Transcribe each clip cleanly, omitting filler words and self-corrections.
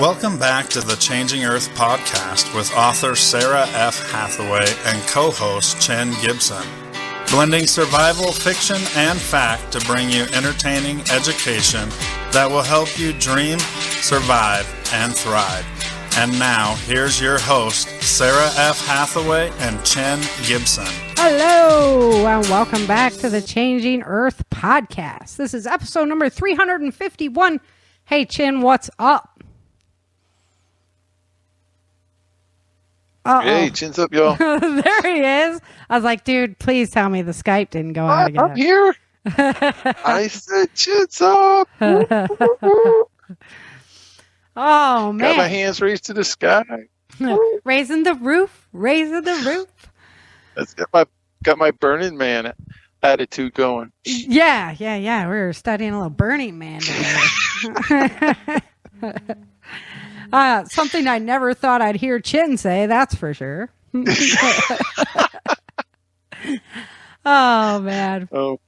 Welcome back to the Changing Earth podcast with author Sarah F. Hathaway and co-host Chen Gibson. Blending survival fiction and fact to bring you entertaining education that will help you dream, survive, and thrive. And now, here's your host, Sarah F. Hathaway and Chen Gibson. Hello, and welcome back to the Changing Earth podcast. This is episode number 351. Hey, Chen, what's up? Uh-oh. Hey, chin's up, y'all. There he is. I was like, dude, please tell me the Skype didn't go out again. I'm here. I said, chin's up. Oh, man. Got my hands raised to the sky. Raising the roof. That's got my Burning Man attitude going. Yeah. We were studying a little Burning Man today. Something I never thought I'd hear Chin say, that's for sure. Oh, man. Oh.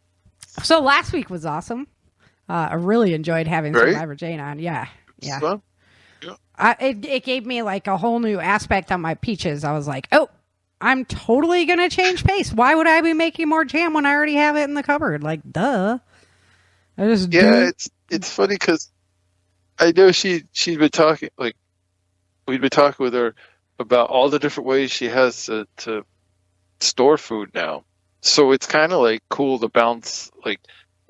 So last week was awesome. I really enjoyed having Right? Survivor Jane on. Yeah. Fun? It gave me like a whole new aspect on my peaches. I was like, oh, I'm totally going to change pace. Why would I be making more jam when I already have it in the cupboard? Like, duh. It's funny because I know she'd been talking, like, we'd been talking with her about all the different ways she has to store food now. So it's kind of like cool to bounce, like,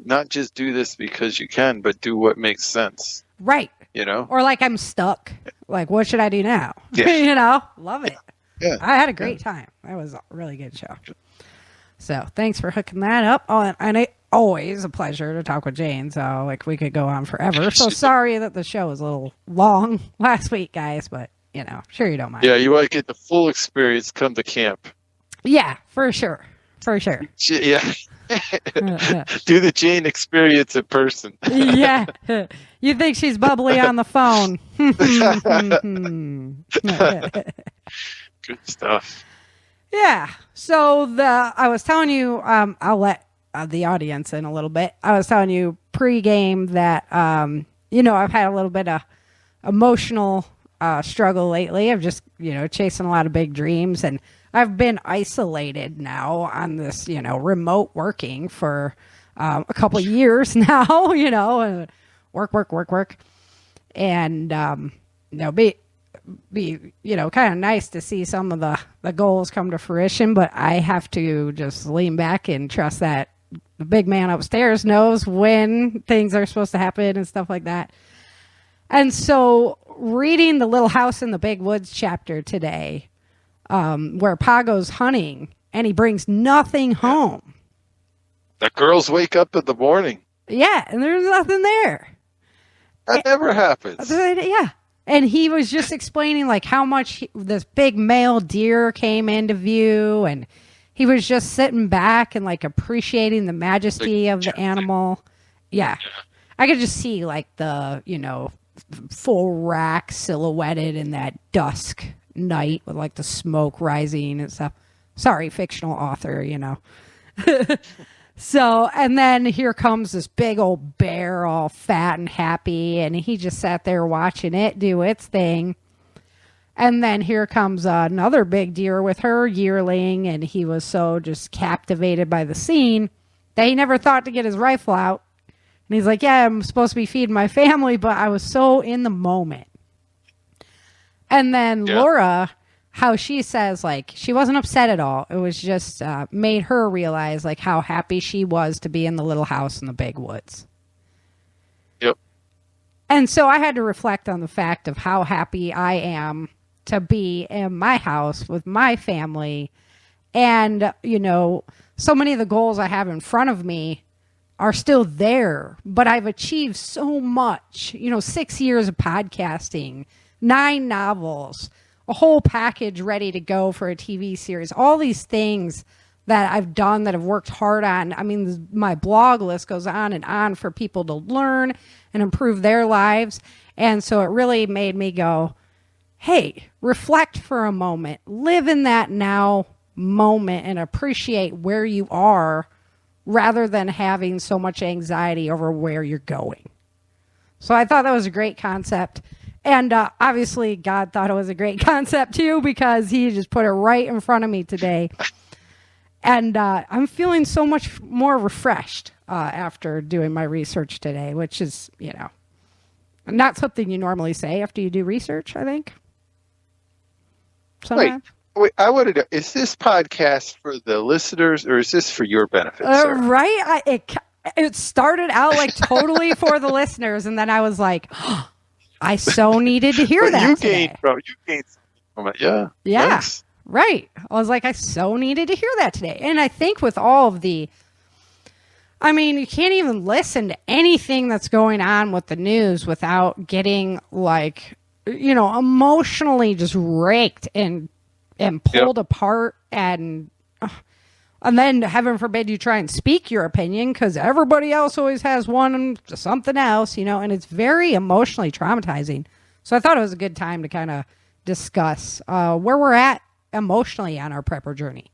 not just do this because you can, but do what makes sense. Right. You know? Or like I'm stuck. Like, what should I do now? Yeah. Love it. Yeah. I had a great time. That was a really good show. So thanks for hooking that up. Oh, and it always a pleasure to talk with Jane. So like we could go on forever. So sorry that the show was a little long last week, guys, but sure you don't mind. Yeah, you want to get the full experience, come to camp. Yeah, for sure. Yeah. Do the Jane experience in person. Yeah. You think she's bubbly on the phone. Good stuff. Yeah. So I was telling you, I'll let the audience in a little bit. I was telling you pre-game that, I've had a little bit of emotional struggle lately. I've just, chasing a lot of big dreams, and I've been isolated now on this, remote working for a couple of years now, work. And, be kind of nice to see some of the goals come to fruition, but I have to just lean back and trust that the big man upstairs knows when things are supposed to happen and stuff like that. And so reading the Little House in the Big Woods chapter today, where Pa goes hunting and he brings nothing home. The girls wake up in the morning. Yeah, and there's nothing there. That never happens. Yeah. And he was just explaining like how much this big male deer came into view, and he was just sitting back and like appreciating the majesty of the animal. Yeah. I could just see like the, full rack silhouetted in that dusk night with like the smoke rising and stuff. Sorry, fictional author, So, and then here comes this big old bear all fat and happy, and he just sat there watching it do its thing. And then here comes another big deer with her yearling, and he was so just captivated by the scene that he never thought to get his rifle out. And he's like, yeah, I'm supposed to be feeding my family, but I was so in the moment. And then Laura, how she says, like, she wasn't upset at all. It was just made her realize, like, how happy she was to be in the little house in the big woods. Yep. And so I had to reflect on the fact of how happy I am to be in my house with my family. And, so many of the goals I have in front of me are still there, but I've achieved so much, 6 years of podcasting, 9 novels, a whole package ready to go for a TV series, all these things that I've done that I've worked hard on. I mean, my blog list goes on and on for people to learn and improve their lives. And so it really made me go, hey, reflect for a moment, live in that now moment and appreciate where you are rather than having so much anxiety over where you're going. So I thought that was a great concept. And obviously, God thought it was a great concept too, because he just put it right in front of me today. And I'm feeling so much more refreshed after doing my research today, which is, not something you normally say after you do research, I think. Sometimes. Wait, I wanted to. Is this podcast for the listeners, or is this for your benefit, Sarah? Right? It started out like totally for the listeners, and then I was like, oh, I so needed to hear that today. You gained something from it, yeah. Yeah, nice. Right. I was like, I so needed to hear that today. And I think with all of you can't even listen to anything that's going on with the news without getting emotionally just raked and pulled apart, and then heaven forbid you try and speak your opinion, because everybody else always has something else, and it's very emotionally traumatizing. So I thought it was a good time to kind of discuss where we're at emotionally on our prepper journey.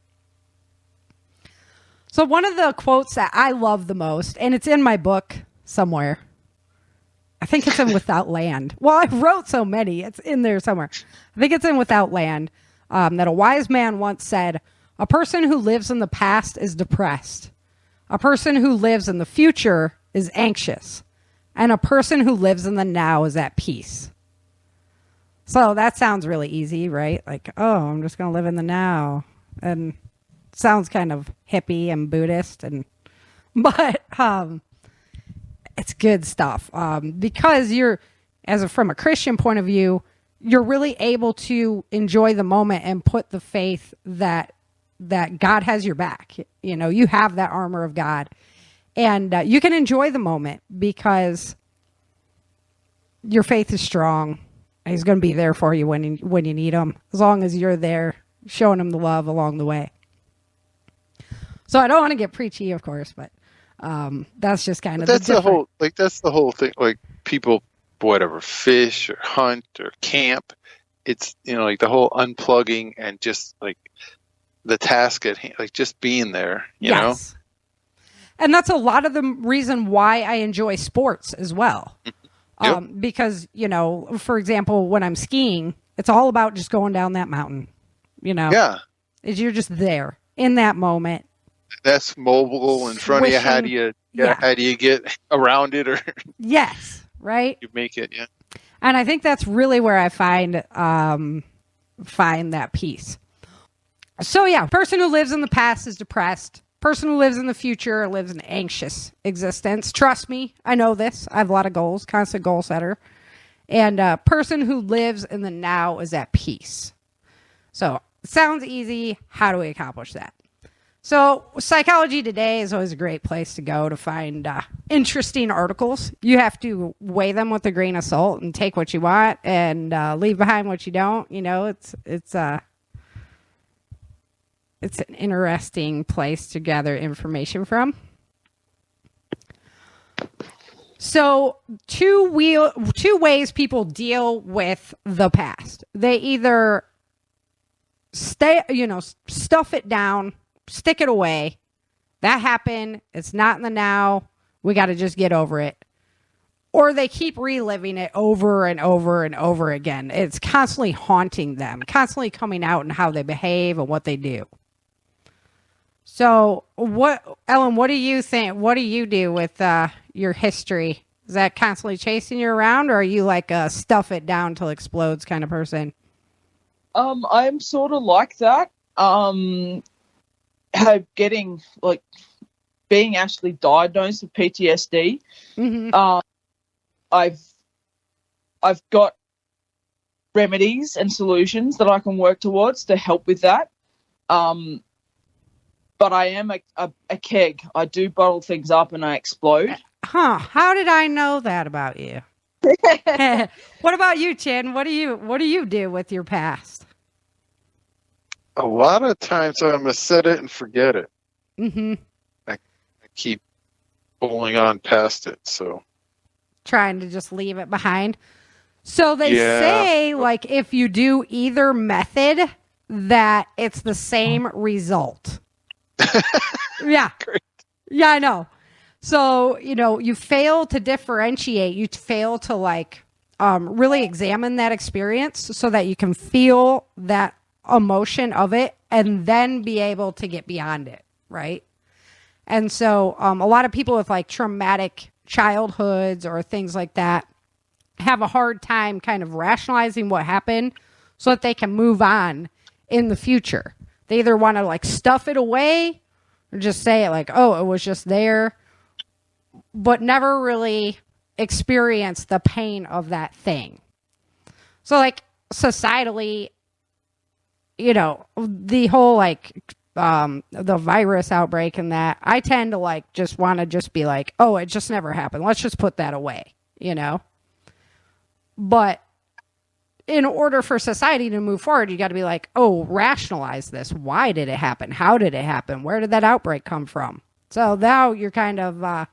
So one of the quotes that I love the most, and it's in my book somewhere. I think it's in Without Land. Well, I wrote so many. It's in there somewhere. I think it's in Without Land, that a wise man once said, "A person who lives in the past is depressed. A person who lives in the future is anxious. And a person who lives in the now is at peace." So that sounds really easy, right? Like, oh, I'm just going to live in the now. And sounds kind of hippie and Buddhist, but it's good stuff, because from a Christian point of view, you're really able to enjoy the moment and put the faith that God has your back. You have that armor of God, and you can enjoy the moment because your faith is strong. And he's going to be there for you when you need him, as long as you're there showing him the love along the way. So I don't want to get preachy, of course, but that's just kind of that's the whole thing. Like, people, whatever, fish or hunt or camp, it's like the whole unplugging and just like the task at hand, like just being there. You know, and that's a lot of the reason why I enjoy sports as well. Because for example, when I'm skiing, it's all about just going down that mountain. You're just there in that moment. That's mobile in front of you. How do you get around it? Or yes, right. You make it, yeah. And I think that's really where I find that peace. So yeah, person who lives in the past is depressed. Person who lives in the future lives an anxious existence. Trust me, I know this. I have a lot of goals, constant goal setter. And a person who lives in the now is at peace. So sounds easy. How do we accomplish that? So Psychology Today is always a great place to go to find interesting articles. You have to weigh them with a grain of salt and take what you want and leave behind what you don't. It's an interesting place to gather information from. So two ways people deal with the past. They either stuff it down, stick it away. That happened. It's not in the now. We got to just get over it. Or they keep reliving it over and over and over again. It's constantly haunting them, constantly coming out in how they behave and what they do. So Ellen, what do you think? What do you do with your history? Is that constantly chasing you around, or are you like a stuff it down till it explodes kind of person? I'm sort of like that. Being actually diagnosed with PTSD. Mm-hmm. I've got remedies and solutions that I can work towards to help with that. But I am a keg. I do bottle things up and I explode. How did I know that about you? What about you, Chin? What do you do with your past? A lot of times I'm gonna set it and forget it. Mm-hmm. I keep pulling on past it, so trying to just leave it behind. So they say, like, if you do either method, that it's the same result. Yeah. Great. Yeah, I know. So, you fail to differentiate. You fail to, like, really examine that experience so that you can feel that emotion of it and then be able to get beyond it, right? And so a lot of people with like traumatic childhoods or things like that have a hard time kind of rationalizing what happened so that they can move on in the future. They either want to like stuff it away or just say it like, oh, it was just there, but never really experience the pain of that thing. So like societally, you know, the whole like the virus outbreak and that, I tend to like just want to just be like, oh, it just never happened. Let's just put that away, you know? But in order for society to move forward, you got to be like, oh, rationalize this. Why did it happen? How did it happen? Where did that outbreak come from? So now you're kind of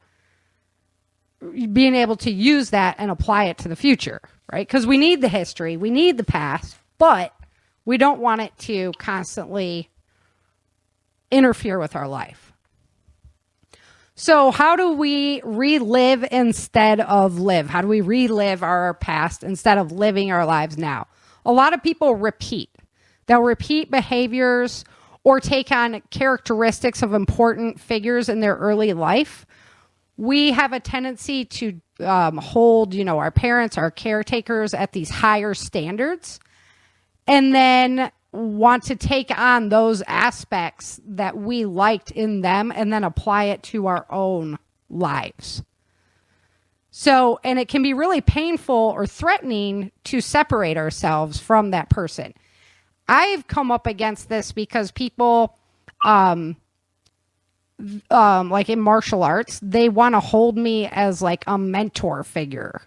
being able to use that and apply it to the future, right? Because we need the history, we need the past, but we don't want it to constantly interfere with our life. So how do we relive instead of live? How do we relive our past instead of living our lives now? A lot of people repeat. They'll repeat behaviors or take on characteristics of important figures in their early life. We have a tendency to hold, you know, our parents, our caretakers at these higher standards, and then want to take on those aspects that we liked in them and then apply it to our own lives. So, and it can be really painful or threatening to separate ourselves from that person. I've come up against this because people, like in martial arts, they want to hold me as like a mentor figure.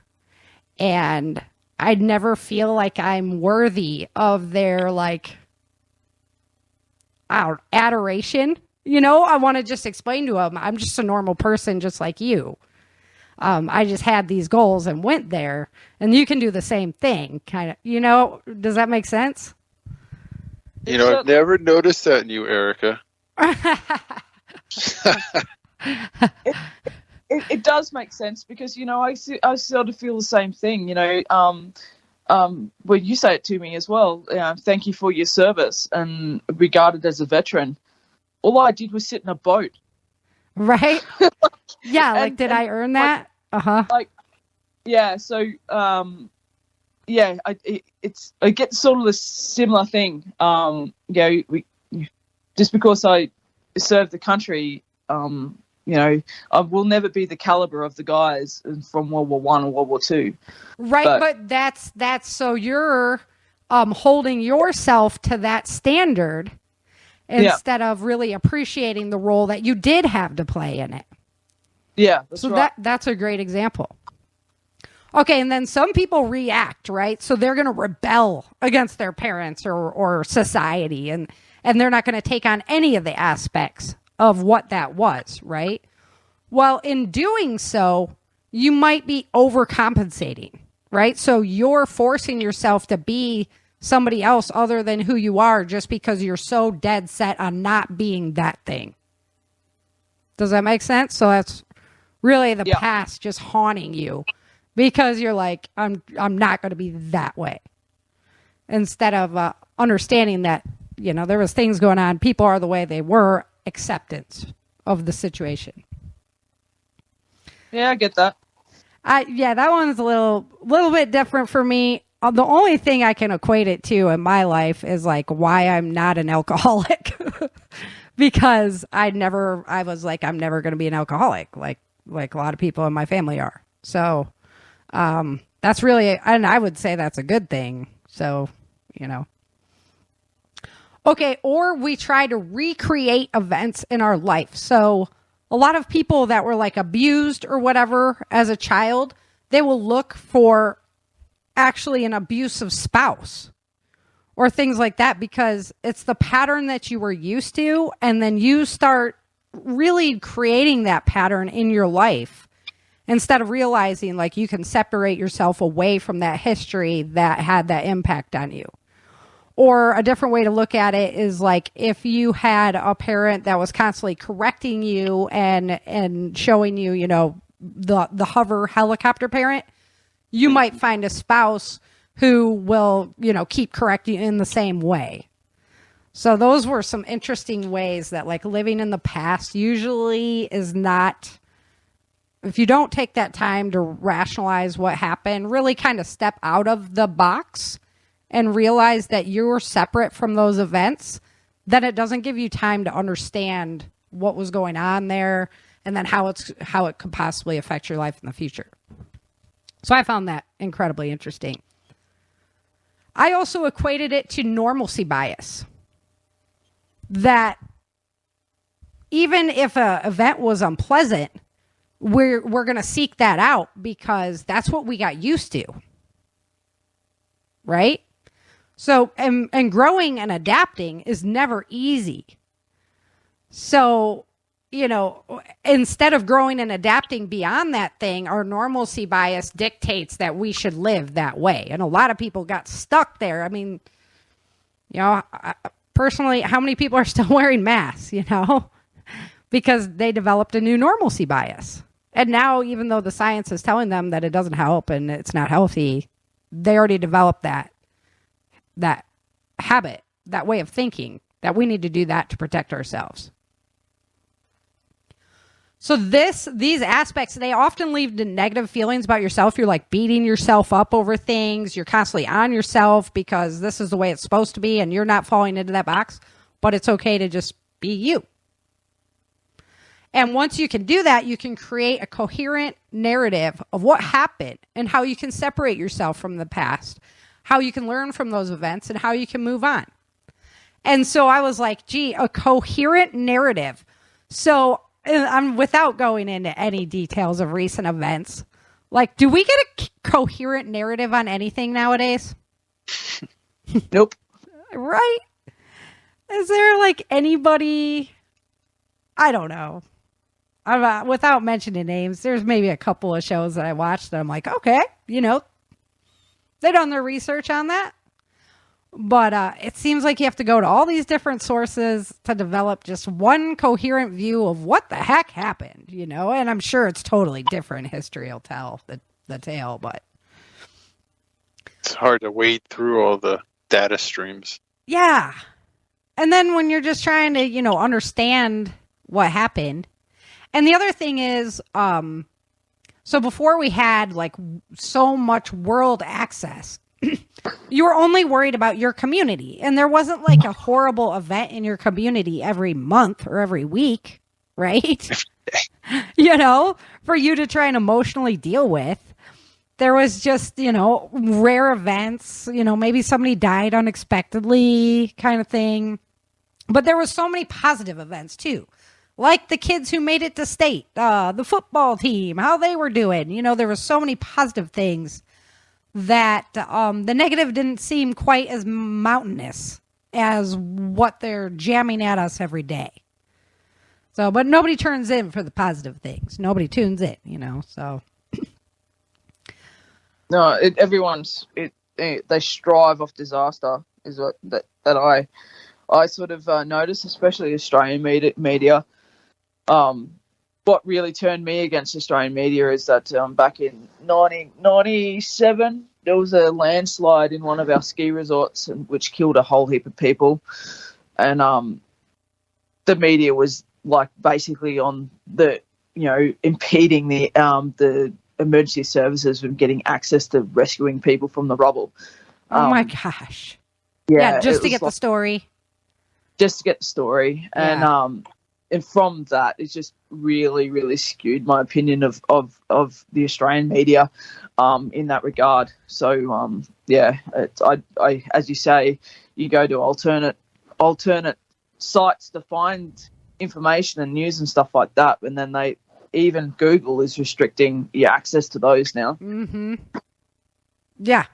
And I never feel like I'm worthy of their like adoration. You know, I want to just explain to them, I'm just a normal person just like you. I just had these goals and went there, and you can do the same thing, kind of, you know. Does that make sense? You know, I've never noticed that in you, Erica. It does make sense because, you know, I sort of feel the same thing, you know, when you say it to me as well, thank you for your service and regarded as a veteran. All I did was sit in a boat. Right? Yeah, like, did I earn that? Uh-huh. Like, yeah, so, yeah, I get sort of a similar thing. You know, just because I served the country, you know, I will never be the caliber of the guys from World War I and World War II. Right, but that's so you're holding yourself to that standard instead of really appreciating the role that you did have to play in it. Yeah, that's so right. That's a great example. Okay, and then some people react, right? So they're going to rebel against their parents or society, and they're not going to take on any of the aspects of what that was, right? Well, in doing so, you might be overcompensating, right? So you're forcing yourself to be somebody else other than who you are just because you're so dead set on not being that thing. Does that make sense? So that's really the past just haunting you because you're like, I'm not going to be that way. Instead of understanding that, you know, there was things going on, people are the way they were, acceptance of the situation. Yeah, I get that. That one's a little bit different for me. The only thing I can equate it to in my life is like why I'm not an alcoholic. Because I was like, I'm never going to be an alcoholic like a lot of people in my family are. So that's really, and I would say that's a good thing. So, you know. Okay, or we try to recreate events in our life. So a lot of people that were like abused or whatever as a child, they will look for actually an abusive spouse or things like that because it's the pattern that you were used to, and then you start really creating that pattern in your life instead of realizing like you can separate yourself away from that history that had that impact on you. Or a different way to look at it is like if you had a parent that was constantly correcting you and showing you, you know, the hover helicopter parent, you might find a spouse who will, keep correcting you in the same way. So those were some interesting ways that like living in the past usually is not, if you don't take that time to rationalize what happened, really kind of step out of the box and realize that you're separate from those events, then it doesn't give you time to understand what was going on there and then how it could possibly affect your life in the future. So I found that incredibly interesting. I also equated it to normalcy bias. That even if an event was unpleasant, we're going to seek that out because that's what we got used to. Right? So, and growing and adapting is never easy. So, instead of growing and adapting beyond that thing, our normalcy bias dictates that we should live that way. And a lot of people got stuck there. I mean, personally, how many people are still wearing masks, because they developed a new normalcy bias. And now, even though the science is telling them that it doesn't help and it's not healthy, they already developed that habit, that way of thinking, that we need to do that to protect ourselves. So these aspects, they often lead to negative feelings about yourself. You're like beating yourself up over things. You're constantly on yourself because this is the way it's supposed to be and you're not falling into that box. But it's okay to just be you. And once you can do that, you can create a coherent narrative of what happened and how you can separate yourself from the past, how you can learn from those events, and how you can move on. And so I was like, gee, a coherent narrative. So I'm without going into any details of recent events. Like, do we get a coherent narrative on anything nowadays? Nope. Right? Is there like anybody? I don't know. Without mentioning names, there's maybe a couple of shows that I watched that I'm like, okay, they done their research on that. But it seems like you have to go to all these different sources to develop just one coherent view of what the heck happened, And I'm sure it's totally different. History will tell the tale, but it's hard to wade through all the data streams. Yeah. And then when you're just trying to, understand what happened. And the other thing is, so before we had like so much world access, you were only worried about your community. And there wasn't like a horrible event in your community every month or every week, right? For you to try and emotionally deal with. There was just, rare events, maybe somebody died unexpectedly kind of thing. But there was so many positive events too. Like the kids who made it to state, the football team, how they were doing. There were so many positive things that the negative didn't seem quite as mountainous as what they're jamming at us every day. So, but nobody turns in for the positive things. Nobody tunes in, so. No, they strive off disaster is what that I sort of noticed, especially Australian media. What really turned me against Australian media is that back in 1997, there was a landslide in one of our ski resorts, which killed a whole heap of people. And the media was like basically on the, impeding the emergency services from getting access to rescuing people from the rubble. Oh my gosh. Yeah, just to get the story. Just to get the story. Yeah. And from that, it's just really, really skewed my opinion of the Australian media in that regard. So, I as you say, you go to alternate sites to find information and news and stuff like that, and then even Google is restricting your access to those now. Mm-hmm. Yeah.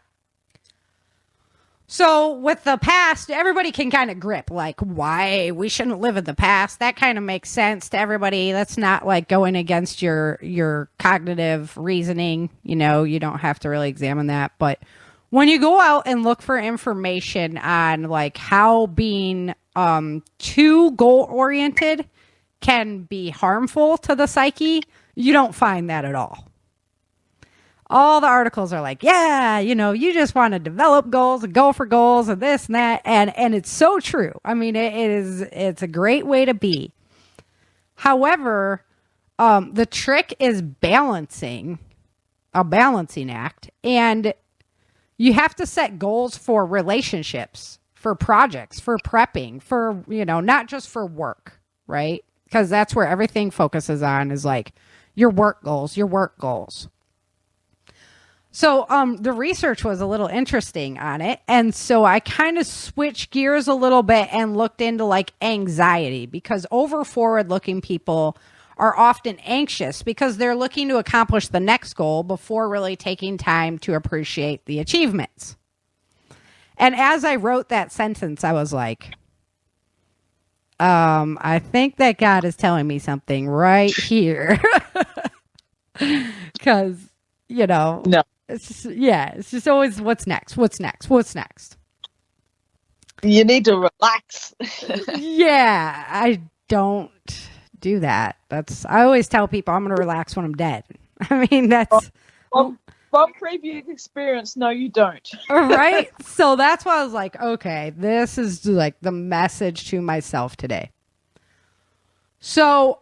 So with the past, everybody can kind of grip like why we shouldn't live in the past. That kind of makes sense to everybody. That's not like going against your cognitive reasoning. You don't have to really examine that. But when you go out and look for information on like how being too goal oriented can be harmful to the psyche, you don't find that at all. all the articles are like, yeah, you just want to develop goals and go for goals and this and that. And it's so true. I mean, it's a great way to be. However, the trick is balancing act. And you have to set goals for relationships, for projects, for prepping, for, not just for work, right? Because that's where everything focuses on, is like your work goals. So the research was a little interesting on it. And so I kind of switched gears a little bit and looked into like anxiety, because over forward looking people are often anxious because they're looking to accomplish the next goal before really taking time to appreciate the achievements. And as I wrote that sentence, I was like, I think that God is telling me something right here. Because, No. it's just always what's next. You need to relax. Yeah, I don't do that. I always tell people I'm going to relax when I'm dead. I mean, that's From previous experience, no, you don't. right. So that's why I was like, okay, this is like the message to myself today. So,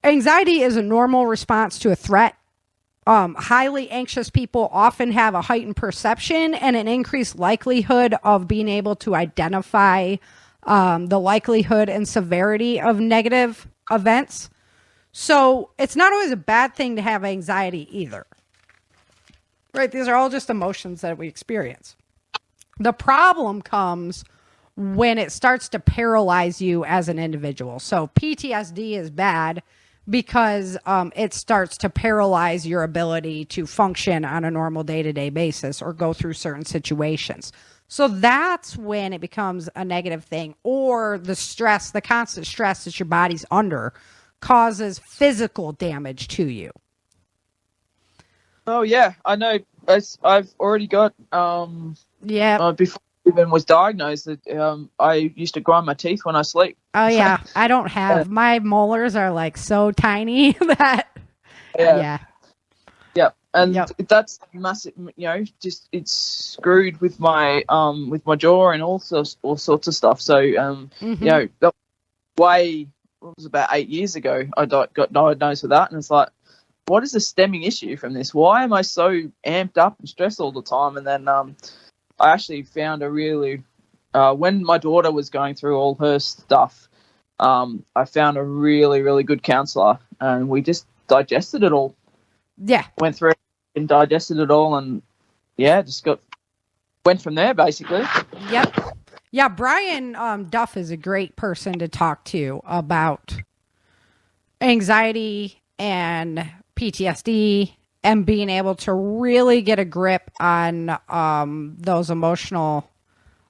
anxiety is a normal response to a threat. Highly anxious people often have a heightened perception and an increased likelihood of being able to identify the likelihood and severity of negative events. So it's not always a bad thing to have anxiety either. Right? These are all just emotions that we experience. The problem comes when it starts to paralyze you as an individual. So PTSD is bad because it starts to paralyze your ability to function on a normal day-to-day basis or go through certain situations. So that's when it becomes a negative thing, or the constant stress that your body's under causes physical damage to you. Oh yeah, I know. I've already got before I even was diagnosed that I used to grind my teeth when I sleep. Oh yeah, I don't have my molars are like so tiny that yeah. And that's massive. Just it's screwed with my jaw and all sorts of stuff. So that it was about 8 years ago. I got diagnosed with that, and it's like, what is the stemming issue from this? Why am I so amped up and stressed all the time? And then I actually found a really when my daughter was going through all her stuff, I found a really, really good counselor, and we just digested it all. Yeah. Went through and digested it all, and just went from there basically. Yep. Yeah, Brian Duff is a great person to talk to about anxiety and PTSD and being able to really get a grip on those emotional,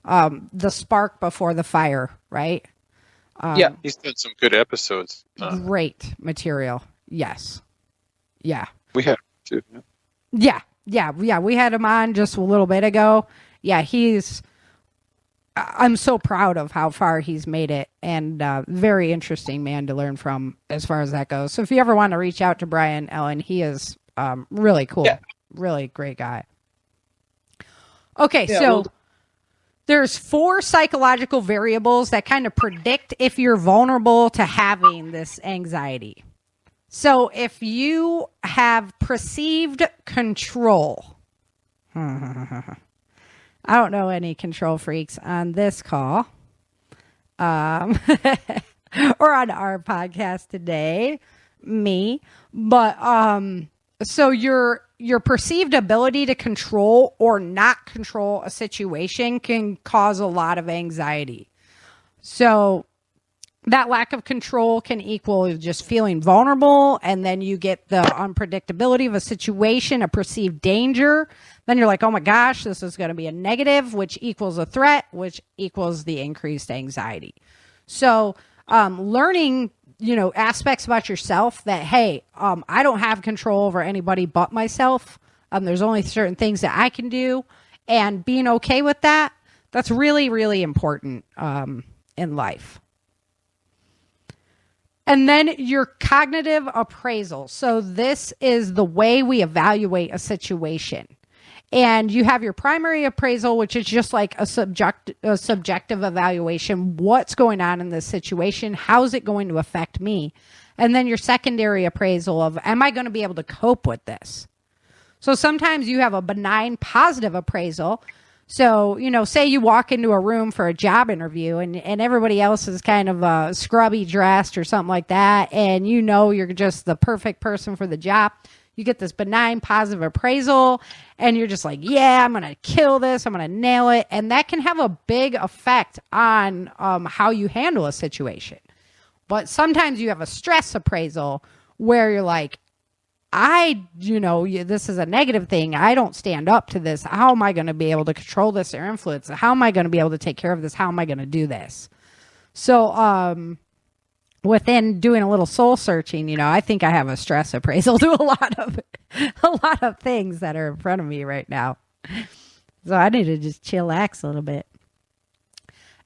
the spark before the fire, right? He's done some good episodes. Great material. Yes. Yeah. We have to. Yeah. We had him on just a little bit ago. Yeah, I'm so proud of how far he's made it, and very interesting man to learn from as far as that goes. So if you ever want to reach out to Brian, Ellen, he is really cool. Yeah. Really great guy. Okay, there's 4 psychological variables that kind of predict if you're vulnerable to having this anxiety. So if you have perceived control, I don't know any control freaks on this call or on our podcast today, but so your perceived ability to control or not control a situation can cause a lot of anxiety. So that lack of control can equal just feeling vulnerable, and then you get the unpredictability of a situation, a perceived danger. Then you're like, oh my gosh, this is going to be a negative, which equals a threat, which equals the increased anxiety. So learning, aspects about yourself that, hey, I don't have control over anybody but myself. There's only certain things that I can do, and being okay with that, that's really, really important in life. And then your cognitive appraisal. So this is the way we evaluate a situation. And you have your primary appraisal, which is just like a subjective evaluation. What's going on in this situation? How's it going to affect me? And then your secondary appraisal of, am I going to be able to cope with this? So sometimes you have a benign positive appraisal. So, say you walk into a room for a job interview and everybody else is kind of scrubby dressed or something like that. And you're just the perfect person for the job. You get this benign positive appraisal and you're just like, yeah, I'm going to kill this. I'm going to nail it. And that can have a big effect on how you handle a situation. But sometimes you have a stress appraisal where you're like, this is a negative thing. I don't stand up to this. How am I going to be able to control this or influence it? How am I going to be able to take care of this? How am I going to do this? So, within doing a little soul searching, I think I have a stress appraisal to a lot of things that are in front of me right now. So I need to just chillax a little bit.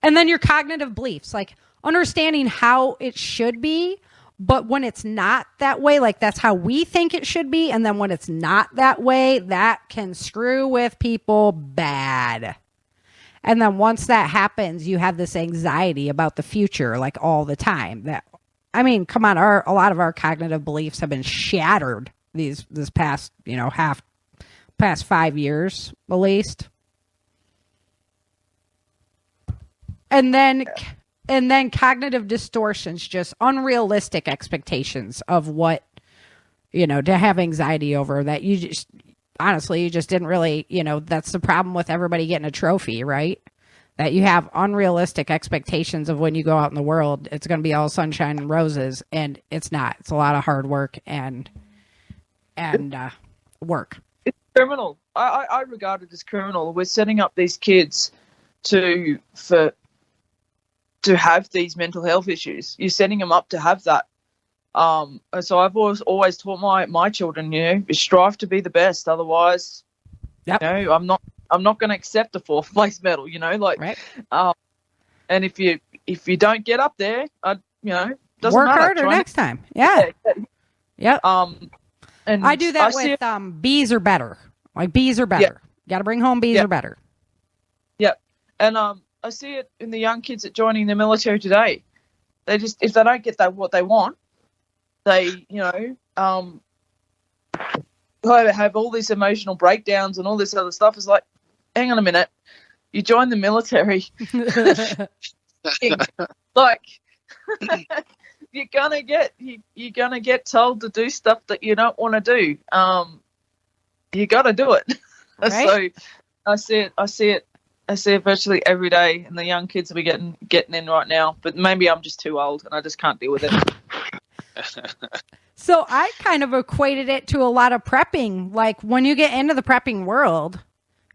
And then your cognitive beliefs, like understanding how it should be, but when it's not that way, like that's how we think it should be. And then when it's not that way, that can screw with people bad. And then once that happens, you have this anxiety about the future, like all the time. Come on, a lot of our cognitive beliefs have been shattered this past, past 5 years at least. And then cognitive distortions, just unrealistic expectations of what, to have anxiety over that you just didn't really, that's the problem with everybody getting a trophy, right? That you have unrealistic expectations of when you go out in the world, it's going to be all sunshine and roses, and it's not. It's a lot of hard work and work. It's criminal. I regard it as criminal. We're setting up these kids to have these mental health issues. You're setting them up to have that. So I've always taught my children, strive to be the best. Otherwise, yep. I'm not going to accept a 4th place medal. Right. And if you don't get up there, doesn't work matter. harder next time. Yeah. Yep. And I do that with B's are better. Like B's are better. Yep. Got to bring home B's are better. Yep. And I see it in the young kids that joining the military today. They just, if they don't get what they want, they, have all these emotional breakdowns and all this other stuff. It's like, hang on a minute, you join the military. Like, you're gonna get told to do stuff that you don't want to do. You got to do it. Right? So I see it virtually every day, and the young kids will be getting in right now. But maybe I'm just too old and I just can't deal with it. So I kind of equated it to a lot of prepping. Like when you get into the prepping world,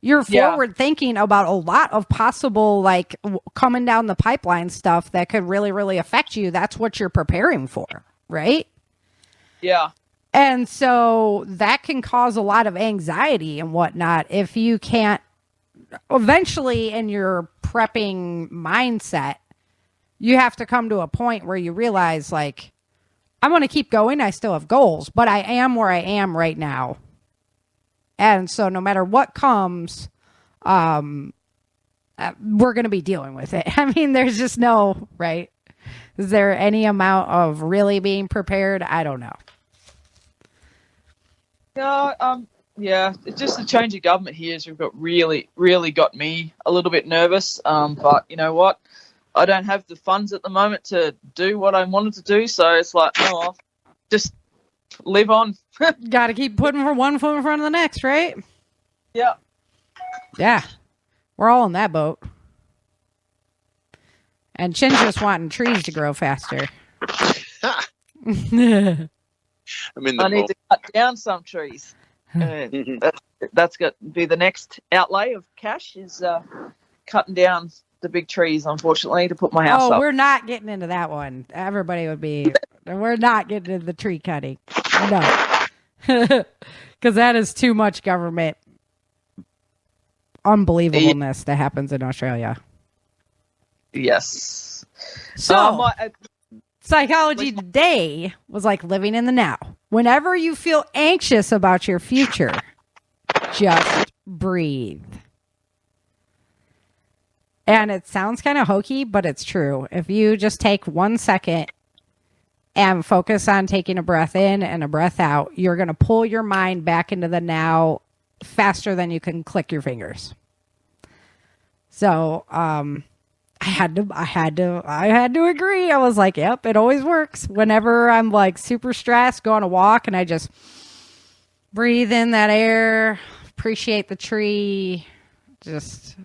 you're forward thinking about a lot of possible, like coming down the pipeline stuff that could really, really affect you. That's what you're preparing for, right? Yeah. And so that can cause a lot of anxiety and whatnot if you can't eventually in your prepping mindset, you have to come to a point where you realize, like, I'm going to keep going. I still have goals, but I am where I am right now. And so no matter what comes, we're going to be dealing with it. I mean, there's just no, right? Is there any amount of really being prepared? I don't know. No, yeah, it's just the change of government here has really got me a little bit nervous. But you know what? I don't have the funds at the moment to do what I wanted to do, so it's like, oh, well, just live on. Got to keep putting one foot in front of the next, right? Yeah. Yeah. We're all in that boat. And Chin's just wanting trees to grow faster. I need to cut down some trees. That's got to be the next outlay of cash is cutting down the big trees, unfortunately, to put my house up. Oh, we're not getting into that one. Everybody would be... We're not getting into the tree cutting. No. Because that is too much government unbelievableness that happens in Australia. Yes. So... Psychology Today was like living in the now. Whenever you feel anxious about your future, just breathe. And it sounds kind of hokey, but it's true. If you just take 1 second and focus on taking a breath in and a breath out, you're going to pull your mind back into the now faster than you can click your fingers. So, I had to agree. I was like, yep, it always works. Whenever I'm like super stressed, go on a walk and I just breathe in that air, appreciate the tree, just,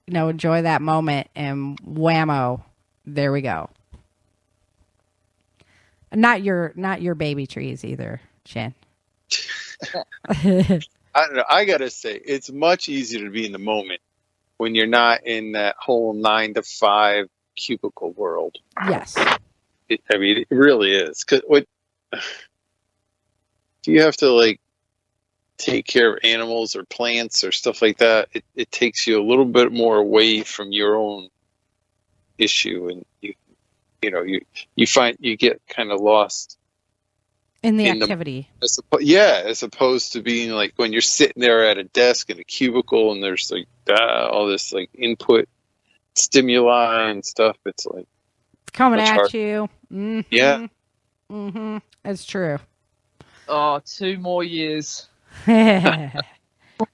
enjoy that moment, and whammo, there we go. Not your baby trees either, Shan. I don't know. I gotta say, it's much easier to be in the moment when you're not in that whole 9 to 5 cubicle world. Yes. It really is. 'Cause what do you have to like take care of animals or plants or stuff like that? It takes you a little bit more away from your own issue, and you find you get kind of lost in the activity. As opposed to being like when you're sitting there at a desk in a cubicle and there's like all this like input stimuli and stuff. It's like coming at you. Mm-hmm. Yeah. Mm-hmm. It's true. Oh, 2 more years. Then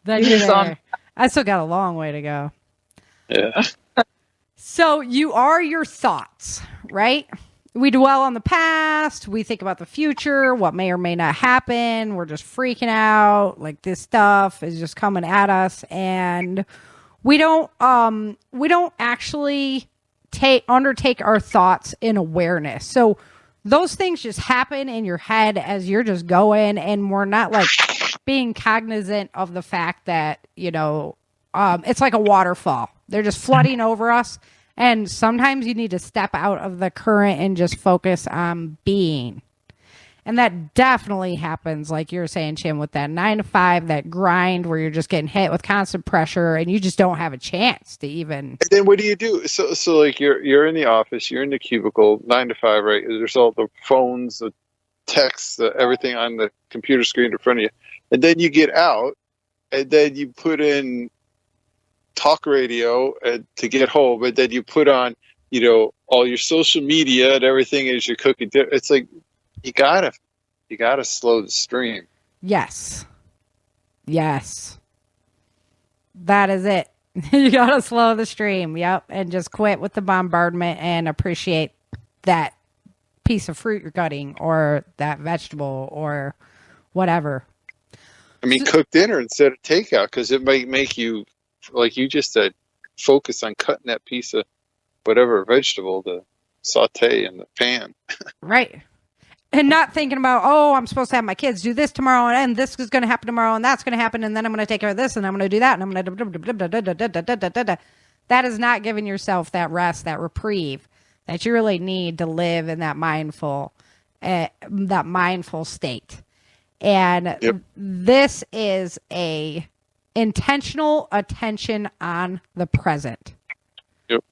you're there. I still got a long way to go. Yeah. So you are your thoughts, right? We dwell on the past. We think about the future, what may or may not happen. We're just freaking out. Like this stuff is just coming at us, and we don't actually undertake our thoughts in awareness. So those things just happen in your head as you're just going, and we're not like being cognizant of the fact that, it's like a waterfall. They're just flooding over us. And sometimes you need to step out of the current and just focus on being. And that definitely happens, like you were saying, Chim, with that 9 to 5, that grind where you're just getting hit with constant pressure and you just don't have a chance to even. And then what do you do? So like you're in the office, you're in the cubicle, 9 to 5, right? There's all the phones, the texts, everything on the computer screen in front of you. And then you get out, and then you put in talk radio to get home, and then you put on all your social media and everything as you're cooking. It's like you gotta slow the stream. Yes that is it. You gotta slow the stream. Yep. And just quit with the bombardment and appreciate that piece of fruit you're cutting or that vegetable or whatever. Cook dinner instead of takeout, because it might make you, like you just said, focus on cutting that piece of whatever vegetable to saute in the pan. Right. And not thinking about, I'm supposed to have my kids do this tomorrow, and this is going to happen tomorrow, and that's going to happen, and then I'm going to take care of this, and I'm going to do that, and I'm going to. That is not giving yourself that rest, that reprieve that you really need to live in that mindful state. And This is a intentional attention on the present. Yep.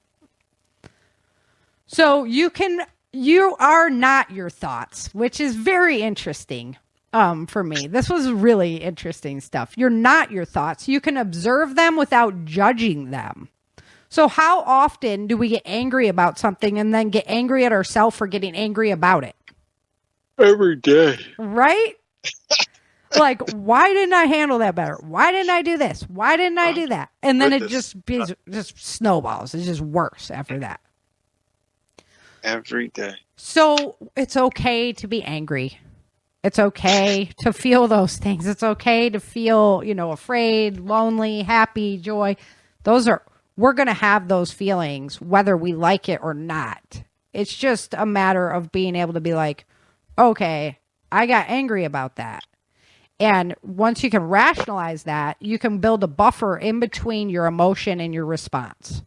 So you are not your thoughts, which is very interesting for me. This was really interesting stuff. You're not your thoughts. You can observe them without judging them. So how often do we get angry about something and then get angry at ourselves for getting angry about it? Every day. Right? Like, why didn't I handle that better? Why didn't I do this? Why didn't I do that? And then it just snowballs. It's just worse after that. Every day. So it's okay to be angry. It's okay to feel those things. It's okay to feel, afraid, lonely, happy, joy. We're going to have those feelings whether we like it or not. It's just a matter of being able to be like, okay, I got angry about that. And once you can rationalize that, you can build a buffer in between your emotion and your response.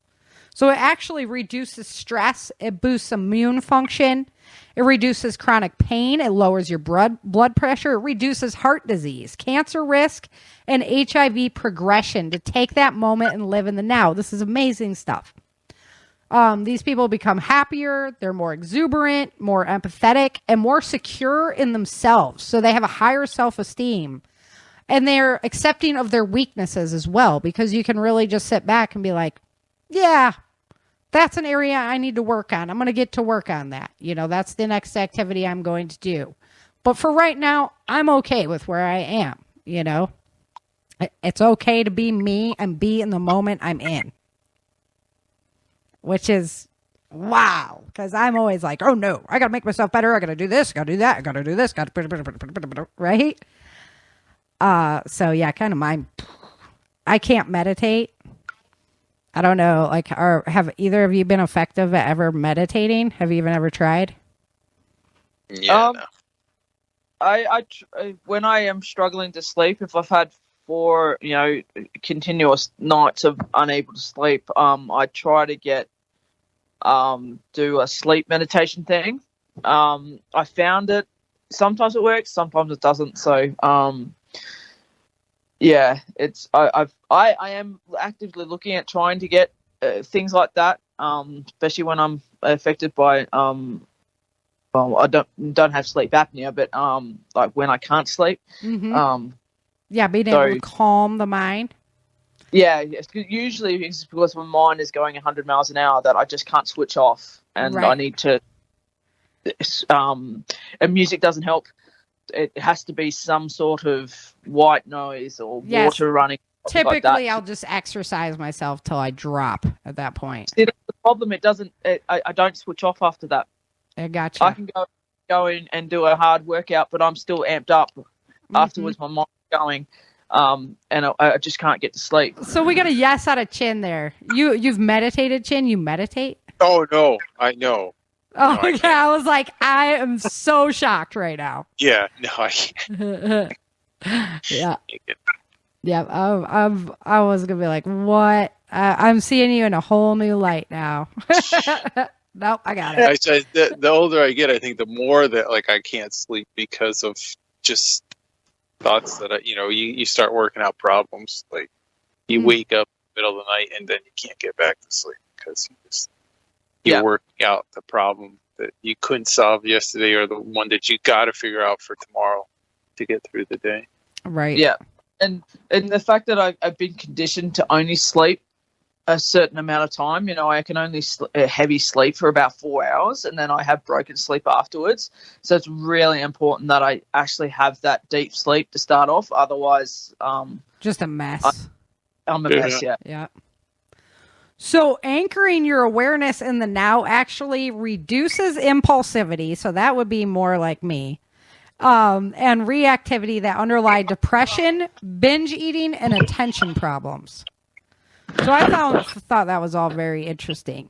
So it actually reduces stress. It boosts immune function. It reduces chronic pain. It lowers your blood pressure. It reduces heart disease, cancer risk, and HIV progression to take that moment and live in the now. This is amazing stuff. These people become happier, they're more exuberant, more empathetic, and more secure in themselves. So they have a higher self-esteem. And they're accepting of their weaknesses as well, because you can really just sit back and be like, yeah, that's an area I need to work on. I'm going to get to work on that. That's the next activity I'm going to do. But for right now, I'm okay with where I am. It's okay to be me and be in the moment I'm in. Which is wow, because I'm always like, oh no, I got to make myself better. I got to do this, got to do that, I got to do this, got to, right? So yeah, kind of mine. I can't meditate. I don't know, have either of you been effective at ever meditating? Have you even ever tried? Yeah. No. I when I am struggling to sleep, if I've had 4 continuous nights of unable to sleep, I try to do a sleep meditation thing. I found it sometimes it works, sometimes it doesn't. So yeah, it's I am actively looking at trying to get things like that, especially when I'm affected by well, I don't have sleep apnea, but like when I can't sleep. Mm-hmm. Yeah, being able to calm the mind. Yeah, usually it's because my mind is going 100 miles an hour that I just can't switch off, and right. I need to. And music doesn't help. It has to be some sort of white noise or water running. Typically, like I'll just exercise myself till I drop at that point. See, that's the problem. It doesn't. I don't switch off after that. I gotcha. I can go in and do a hard workout, but I'm still amped up. Mm-hmm. Afterwards, my mind's going. And I just can't get to sleep. So we got a yes out of Chin there. You've meditated, Chin? You meditate? Oh, no. I know. Oh, no, yeah. I was like, I am so shocked right now. Yeah. No, I can't. Yeah. Yeah. I was going to be like, what? I'm seeing you in a whole new light now. Nope, I got it. The older I get, I think the more that I can't sleep because of just thoughts that you start working out problems. Like you wake up in the middle of the night and then you can't get back to sleep because you're working out the problem that you couldn't solve yesterday or the one that you got to figure out for tomorrow to get through the day. Right. Yeah, and the fact that I've been conditioned to only sleep a certain amount of time. I can only heavy sleep for about 4 hours, and then I have broken sleep afterwards. So it's really important that I actually have that deep sleep to start off. Otherwise, just a mess. I'm a mess. Yeah. Yeah. So anchoring your awareness in the now actually reduces impulsivity. So that would be more like me. And reactivity that underlie depression, binge eating, and attention problems. So I thought that was all very interesting.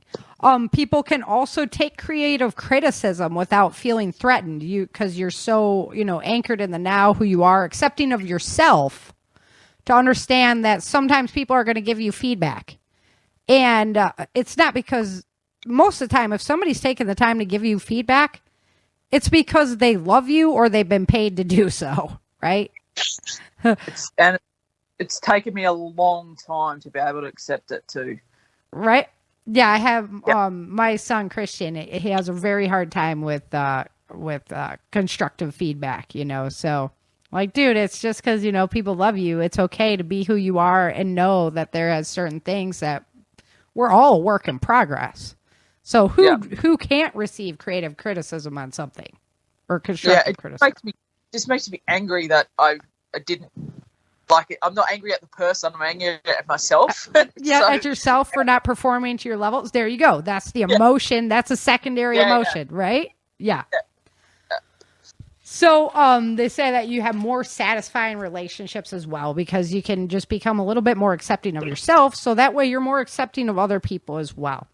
People can also take creative criticism without feeling threatened. Because you're so, anchored in the now, who you are, accepting of yourself, to understand that sometimes people are going to give you feedback. And it's not because most of the time, if somebody's taking the time to give you feedback, it's because they love you or they've been paid to do so, right? It's taken me a long time to be able to accept it too. Right? Yeah, I have my son Christian. He has a very hard time with constructive feedback. So like, dude, it's just because people love you. It's okay to be who you are and know that there are certain things that we're all a work in progress. So who can't receive creative criticism on something or constructive criticism? Just makes me angry that I didn't. Like, I'm not angry at the person, I'm angry at myself. At yourself for not performing to your levels. There you go. That's the emotion. That's a secondary emotion, right? Yeah. So they say that you have more satisfying relationships as well because you can just become a little bit more accepting of yourself. So that way you're more accepting of other people as well.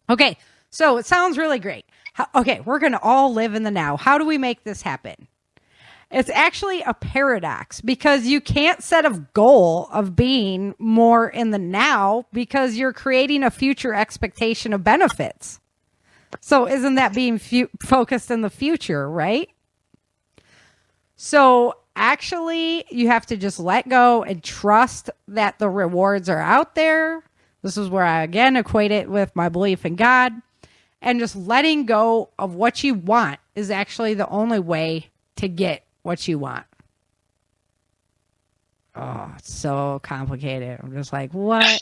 Okay, so it sounds really great. We're going to all live in the now. How do we make this happen? It's actually a paradox because you can't set a goal of being more in the now because you're creating a future expectation of benefits. So isn't that being focused in the future, right? So actually, you have to just let go and trust that the rewards are out there, This is where I again equate it with my belief in God. And just letting go of what you want is actually the only way to get what you want. Oh, it's so complicated. I'm just like, what?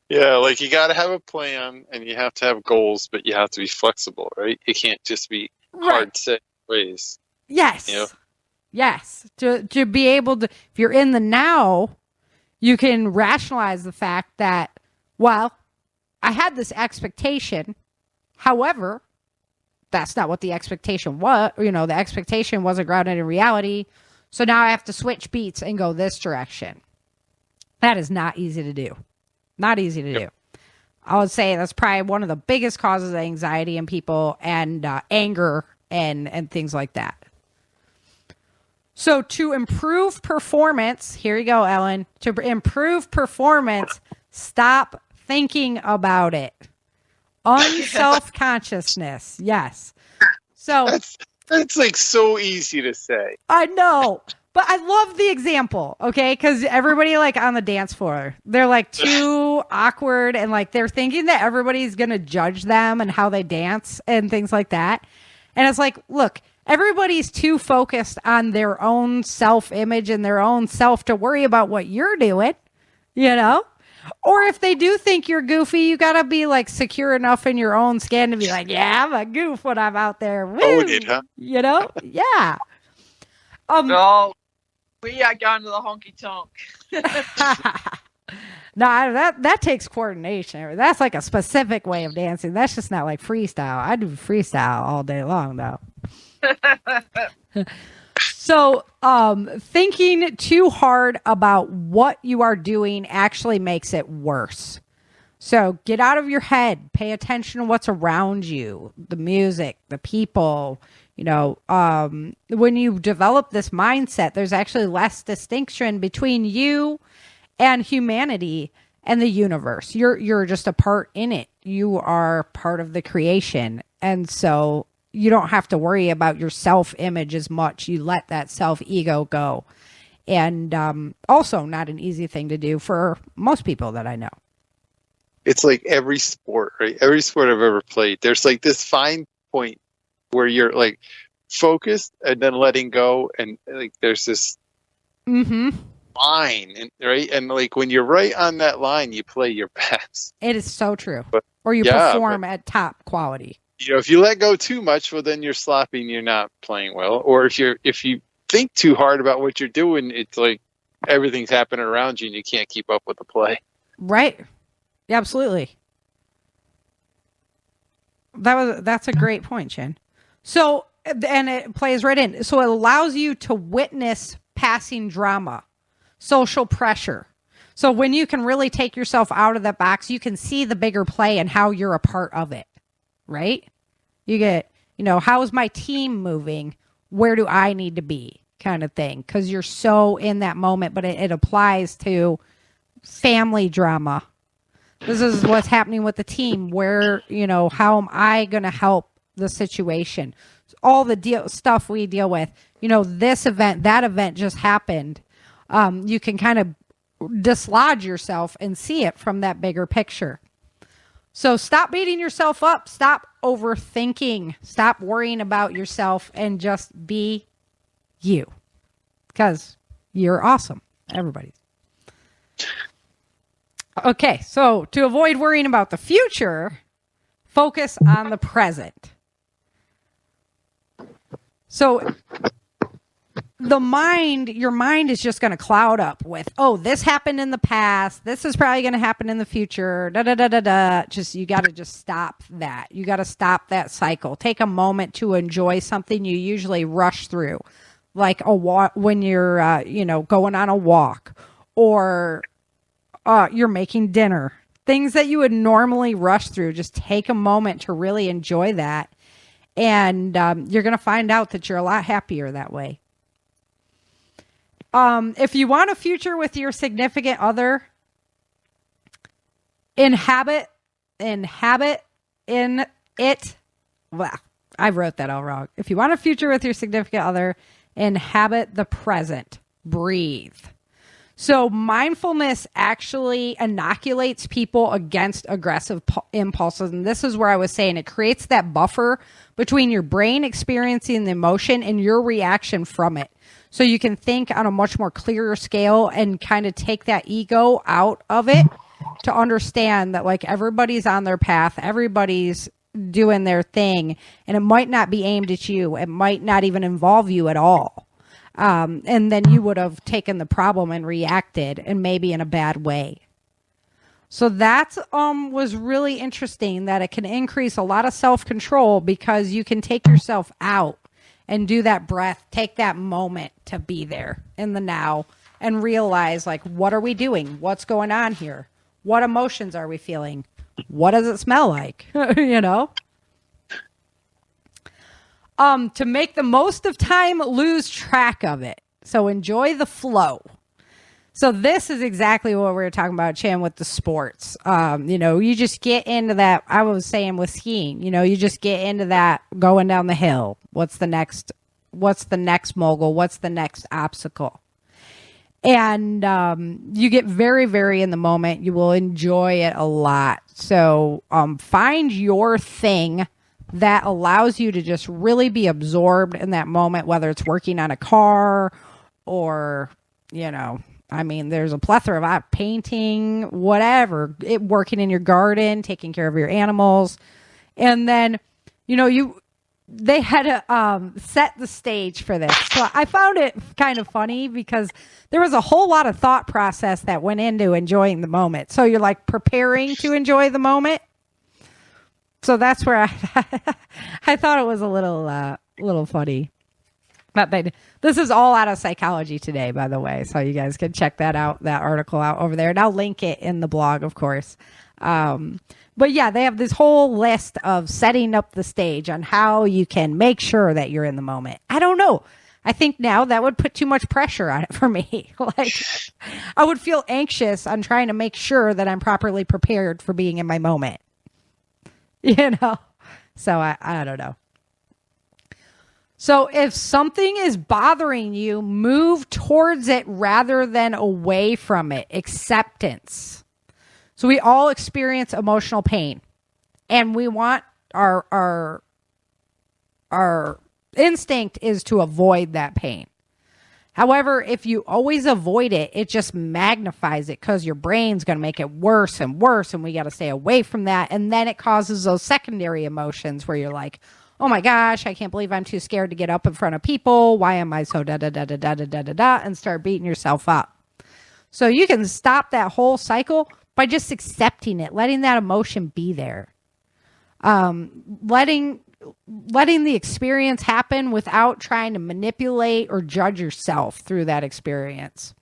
Yeah, like you got to have a plan and you have to have goals, but you have to be flexible, right? You can't just be hard set ways. Yes. You know? Yes. To be able to, if you're in the now, you can rationalize the fact that, well, I had this expectation. However, that's not what the expectation was. You know, the expectation wasn't grounded in reality. So now I have to switch beats and go this direction. That is not easy to do. Not easy to do. I would say that's probably one of the biggest causes of anxiety in people and anger and things like that. So to improve performance, here you go, Ellen. To improve performance, stop thinking about it. Unself-consciousness. Yes. So that's like so easy to say. I know. But I love the example, okay? Because everybody like on the dance floor, they're like too awkward and like they're thinking that everybody's going to judge them and how they dance and things like that. And it's like, look, everybody's too focused on their own self-image and their own self to worry about what you're doing, you know? Or if they do think you're goofy, you got to be like secure enough in your own skin to be like, yeah, I'm a goof when I'm out there. Woo! Own it, huh? You know? Yeah. No, we are going to the honky tonk. No, that takes coordination. That's like a specific way of dancing. That's just not like freestyle. I do freestyle all day long, though. So, thinking too hard about what you are doing actually makes it worse. So get out of your head. Pay attention to what's around you, the music, the people. You know, when you develop this mindset, there's actually less distinction between you and humanity and the universe. You're just a part in it. You are part of the creation. And so you don't have to worry about your self-image as much. You let that self-ego go. And also not an easy thing to do for most people that I know. It's like every sport, right? Every sport I've ever played, there's like this fine point where you're like focused and then letting go. And like there's this line, and, right? And like when you're right on that line, you play your best. It is so true. But, or you perform at top quality. You know, if you let go too much, well, then you're sloppy and you're not playing well. Or if you think too hard about what you're doing, it's like everything's happening around you and you can't keep up with the play. Right. Yeah, absolutely. That's a great point, Chen. So, and it plays right in. So it allows you to witness passing drama, social pressure. So when you can really take yourself out of that box, you can see the bigger play and how you're a part of it. Right? You get, you know, how is my team moving? Where do I need to be? Kind of thing. Because you're so in that moment, but it applies to family drama. This is what's happening with the team. Where, you know, how am I going to help the situation? All the stuff we deal with. You know, this event, that event just happened. You can kind of dislodge yourself and see it from that bigger picture. So stop beating yourself up. Stop overthinking. Stop worrying about yourself and just be you. Because you're awesome. Everybody's. Okay, so to avoid worrying about the future, focus on the present. So your mind is just going to cloud up with, oh, this happened in the past. This is probably going to happen in the future. Just, you got to just stop that. You got to stop that cycle. Take a moment to enjoy something you usually rush through, like a walk when you're, going on a walk, or you're making dinner. Things that you would normally rush through. Just take a moment to really enjoy that. And you're going to find out that you're a lot happier that way. If you want a future with your significant other, inhabit in it. Well, I wrote that all wrong. If you want a future with your significant other, inhabit the present. Breathe. So mindfulness actually inoculates people against aggressive impulses. And this is where I was saying it creates that buffer between your brain experiencing the emotion and your reaction from it. So you can think on a much more clearer scale and kind of take that ego out of it to understand that like everybody's on their path, everybody's doing their thing, and it might not be aimed at you. It might not even involve you at all. And then you would have taken the problem and reacted, and maybe in a bad way. So that was really interesting, that it can increase a lot of self-control because you can take yourself out and do that breath, take that moment to be there in the now and realize, like, what are we doing? What's going on here? What emotions are we feeling? What does it smell like? You know? To make the most of time, lose track of it. So enjoy the flow. So this is exactly what we were talking about, Chan, with the sports. You know, you just get into that. I was saying with skiing, you know, you just get into that going down the hill. What's the next mogul? What's the next obstacle? And you get very, very in the moment. You will enjoy it a lot. So find your thing that allows you to just really be absorbed in that moment, whether it's working on a car or, you know, I mean, there's a plethora of painting, whatever, working in your garden, taking care of your animals. And then, you know, they had to set the stage for this. So I found it kind of funny because there was a whole lot of thought process that went into enjoying the moment. So you're like preparing to enjoy the moment. So that's where I thought it was a little funny. This is all out of Psychology Today, by the way. So you guys can check that out, that article out over there. And I'll link it in the blog, of course. But yeah, they have this whole list of setting up the stage on how you can make sure that you're in the moment. I don't know. I think now that would put too much pressure on it for me. Like, I would feel anxious on trying to make sure that I'm properly prepared for being in my moment. You know? So I don't know. So if something is bothering you, move towards it rather than away from it. Acceptance. So we all experience emotional pain, and we want our instinct is to avoid that pain. However, if you always avoid it, it just magnifies it because your brain's going to make it worse and worse, and we got to stay away from that. And then it causes those secondary emotions where you're like, oh my gosh, I can't believe I'm too scared to get up in front of people. Why am I so da-da-da-da-da-da-da-da, and start beating yourself up. So you can stop that whole cycle by just accepting it, letting that emotion be there. Letting the experience happen without trying to manipulate or judge yourself through that experience.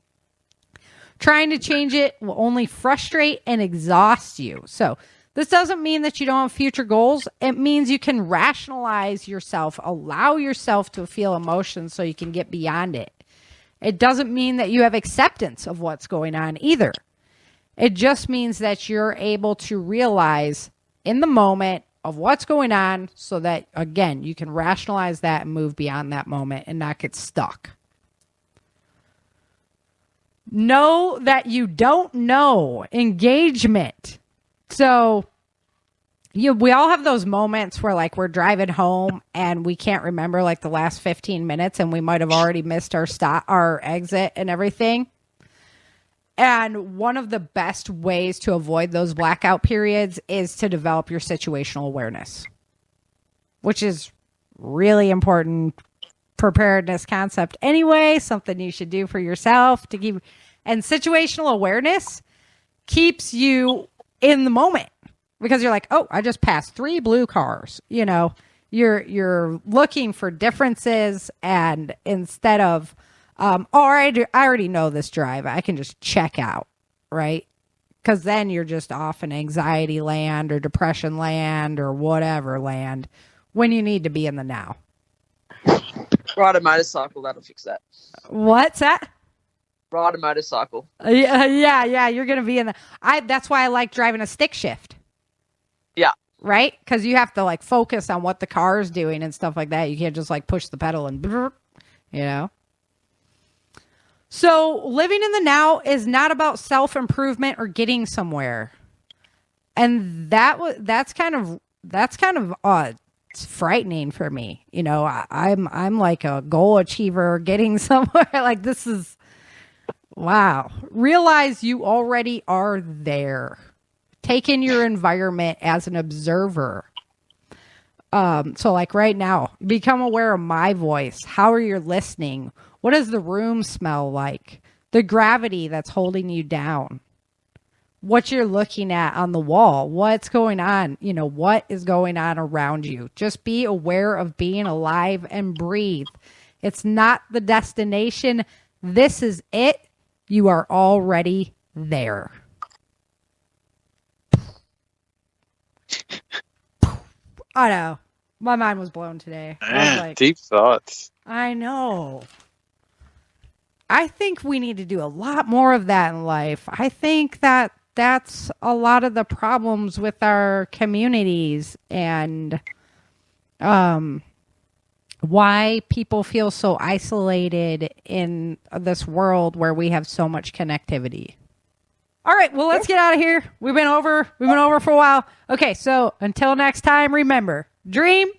Trying to change it will only frustrate and exhaust you. So this doesn't mean that you don't have future goals. It means you can rationalize yourself, allow yourself to feel emotions so you can get beyond it. It doesn't mean that you have acceptance of what's going on either. It just means that you're able to realize in the moment of what's going on so that, again, you can rationalize that and move beyond that moment and not get stuck. Know that you don't know. Engagement. So we all have those moments where like we're driving home and we can't remember like the last 15 minutes and we might have already missed our exit and everything. And one of the best ways to avoid those blackout periods is to develop your situational awareness, which is really important preparedness concept anyway, something you should do for yourself to keep. And situational awareness keeps you in the moment because you're like, oh, I just passed 3 blue cars. You know, you're looking for differences, and instead of I already know this drive, I can just check out, right? Because then you're just off in anxiety land or depression land or whatever land when you need to be in the now. Ride a motorcycle, that'll fix that. What's that? Ride a motorcycle. Yeah. You're gonna be in the. That's why I like driving a stick shift. Yeah. Right? Because you have to like focus on what the car is doing and stuff like that. You can't just like push the pedal and, you know. So living in the now is not about self-improvement or getting somewhere. And that's kind of frightening for me. You know, I'm like a goal achiever getting somewhere. Like, this is, wow. Realize you already are there. Take in your environment as an observer. So like right now, become aware of my voice. How are you listening? What does the room smell like? The gravity that's holding you down. What you're looking at on the wall. What's going on? You know, what is going on around you? Just be aware of being alive and breathe. It's not the destination. This is it. You are already there. I know. My mind was blown today. I was like, Deep thoughts. I know. I think we need to do a lot more of that in life. I think that that's a lot of the problems with our communities and why people feel so isolated in this world where we have so much connectivity. All right, well, let's get out of here. We've been over for a while. Okay, so until next time, remember, dream